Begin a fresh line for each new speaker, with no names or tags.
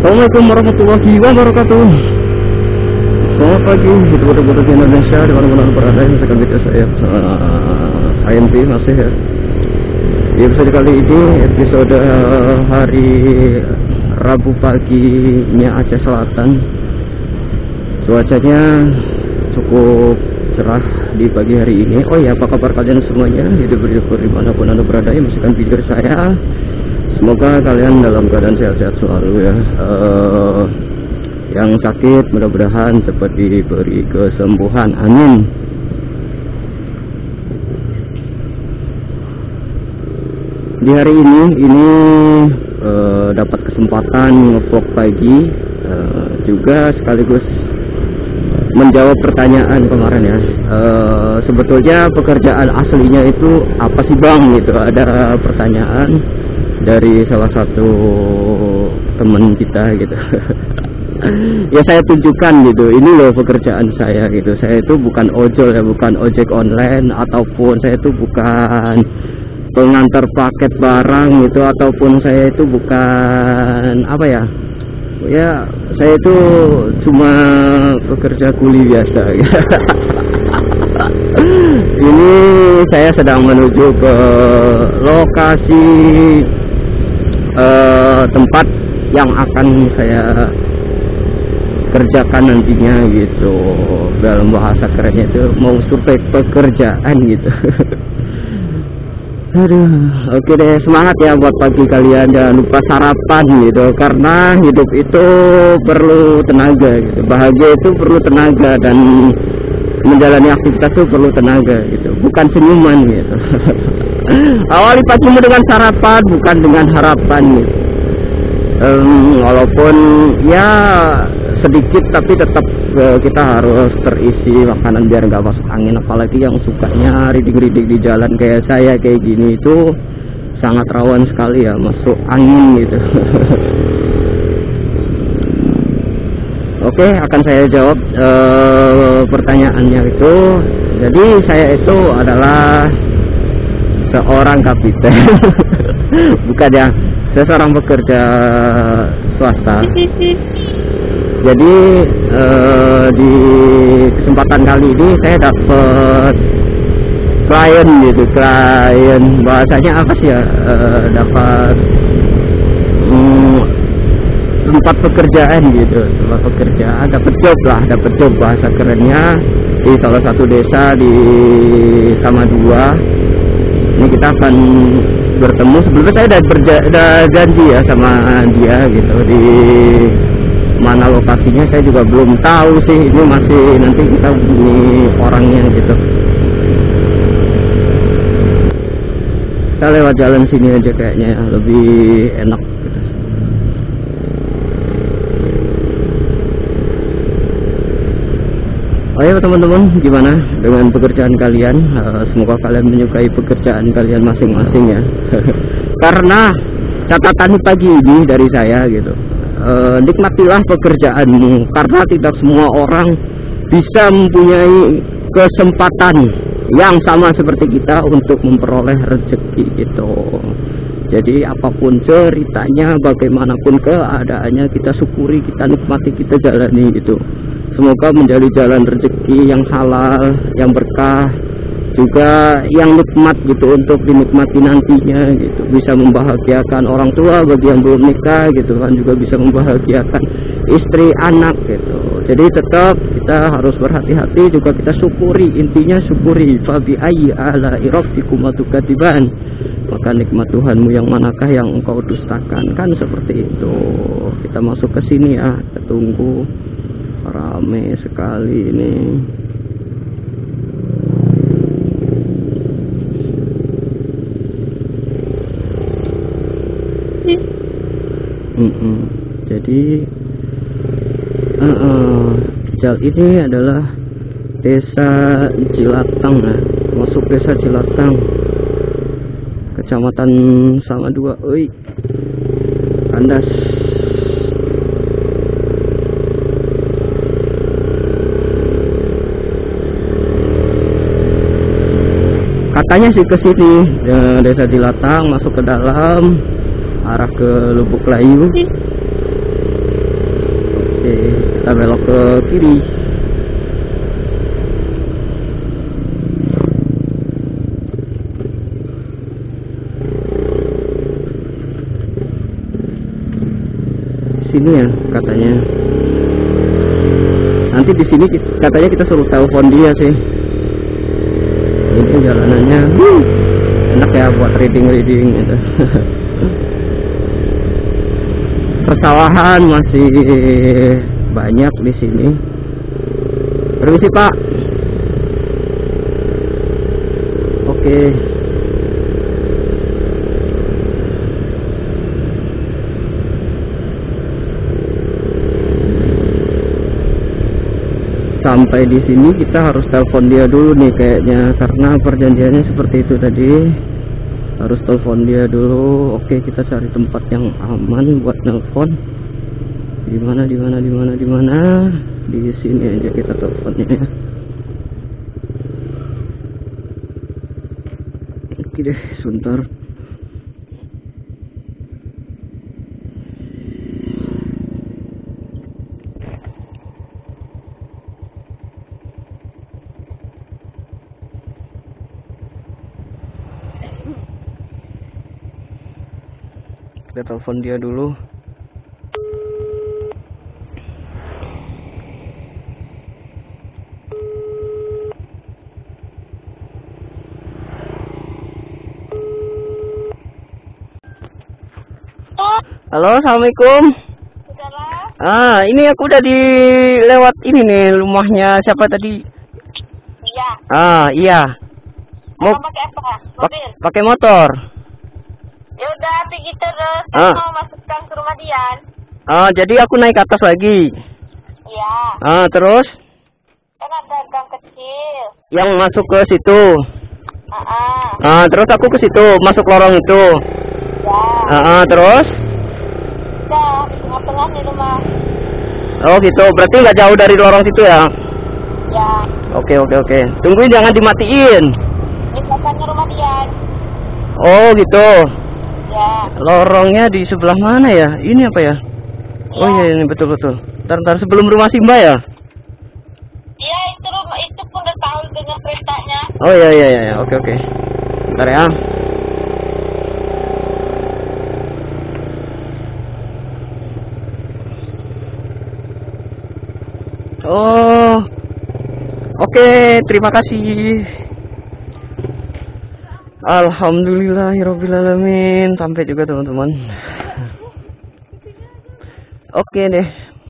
Assalamualaikum warahmatullahi wabarakatuh. Selamat pagi, itu bodoh-bodoh di Indonesia, di mana-mana berada. Misalkan video saya IMP masih ya. Di episode kali ini, episode hari Rabu paginya Aceh Selatan. Cuacanya cukup cerah di pagi hari ini. Oh ya, apa kabar kalian semuanya? Hidup dimanapun anda berada ya, misalkan video saya. Semoga kalian dalam keadaan sehat-sehat selalu ya. Yang sakit mudah-mudahan cepat diberi kesembuhan, amin. Di hari ini dapat kesempatan ngevlog pagi, juga sekaligus menjawab pertanyaan kemarin ya. Sebetulnya pekerjaan aslinya itu apa sih bang gitu, ada pertanyaan dari salah satu teman kita gitu. Ya saya tunjukkan gitu, ini loh pekerjaan saya gitu. Saya itu bukan ojol ya, bukan ojek online, ataupun saya itu bukan pengantar paket barang gitu, ataupun saya itu bukan apa ya, ya saya itu cuma pekerja kuli biasa gitu. Ini saya sedang menuju ke lokasi tempat yang akan saya kerjakan nantinya gitu. Dalam bahasa kerennya itu mau survei pekerjaan gitu. Aduh, oke deh, semangat ya buat pagi kalian. Jangan lupa sarapan gitu, karena hidup itu perlu tenaga gitu. Bahagia itu perlu tenaga, dan menjalani aktivitas itu perlu tenaga gitu, bukan senyuman gitu. Awali pagimu dengan sarapan, bukan dengan harapan gitu. Walaupun ya sedikit, tapi tetap kita harus terisi makanan biar nggak masuk angin. Apalagi yang sukanya ridik-ridik di jalan kayak saya kayak gini, itu sangat rawan sekali ya masuk angin gitu. Oke, akan saya jawab pertanyaannya itu. Jadi saya itu adalah seorang kapiten. Bukan ya, saya seorang pekerja swasta. Jadi di kesempatan kali ini saya dapat klien gitu. Klien bahasanya apa sih ya, dapat tempat pekerjaan gitu, tempat pekerjaan, dapat job bahasa kerennya, di salah satu desa di Samadua. Ini kita akan bertemu. Sebelumnya saya udah janji ya sama dia gitu, di mana lokasinya saya juga belum tahu sih. Ini masih nanti kita hubungi orangnya gitu. Kita lewat jalan sini aja kayaknya ya, lebih enak gitu. Ayo teman-teman, gimana dengan pekerjaan kalian? Semoga kalian menyukai pekerjaan kalian masing-masing ya. Karena catatan pagi ini dari saya gitu, nikmatilah pekerjaanmu, karena tidak semua orang bisa mempunyai kesempatan yang sama seperti kita untuk memperoleh rezeki gitu. Jadi apapun ceritanya, bagaimanapun keadaannya, kita syukuri, kita nikmati, kita jalani gitu. Semoga menjadi jalan rezeki yang halal, yang berkah, juga yang nikmat gitu untuk dinikmati nantinya gitu. Bisa membahagiakan orang tua bagi yang belum nikah gitu kan, juga bisa membahagiakan istri, anak gitu. Jadi tetap kita harus berhati-hati, juga kita syukuri, intinya syukuri. Fabi ayyi ala rabbikum tukadiban, maka nikmat Tuhanmu yang manakah yang engkau dustakan, kan seperti itu. Kita masuk ke sini ya, kita tunggu. Rame sekali ini. Jadi ini adalah desa Cilatang ya. Masuk desa Cilatang, kecamatan Samadua. Oi, kandas. Katanya sih ke sini, desa Cilatang, masuk ke dalam arah ke Lubuk Layu. Oke, kita belok ke kiri. Sini ya katanya. Nanti di sini katanya kita suruh telepon dia sih. Ini jalanannya enak ya buat reading gitu. Persawahan masih banyak di sini. Permisi Pak. Oke. Sampai di sini kita harus telepon dia dulu nih kayaknya, karena perjanjiannya seperti itu tadi. Harus telepon dia dulu. Oke, kita cari tempat yang aman buat telepon. Di mana? Di sini aja kita teleponnya ya. Oke deh, sebentar. Kita telepon dia dulu. Halo, assalamualaikum. Ini aku udah di lewat ini nih, rumahnya siapa tadi?
Iya.
Iya. Mau
pakai apa? Mobil.
Pakai motor.
Ya udah, pergi terus. Mau masukkan ke rumah Dian.
Jadi aku naik ke atas lagi.
Iya.
Terus?
Kan ada gang kecil.
Yang masuk ke situ. Terus aku ke situ, masuk lorong itu.
Ya.
Terus?
Udah, di tengah-tengah nih rumah.
Oh gitu, berarti nggak jauh dari lorong situ ya?
Ya.
Oke. Tungguin, jangan dimatiin.
Di belakangnya rumah Dian.
Oh gitu.
Ya.
Lorongnya di sebelah mana ya? Ini apa ya? Oh iya, ini betul. Ntar sebelum rumah Simba ya?
Iya, itu rumah itu pun udah tahu dengan perintahnya.
Oh iya. Oke. Ntar ya. Oh. Oke, terima kasih. Alhamdulillahirobbilalamin. Sampai juga teman-teman. Oke deh.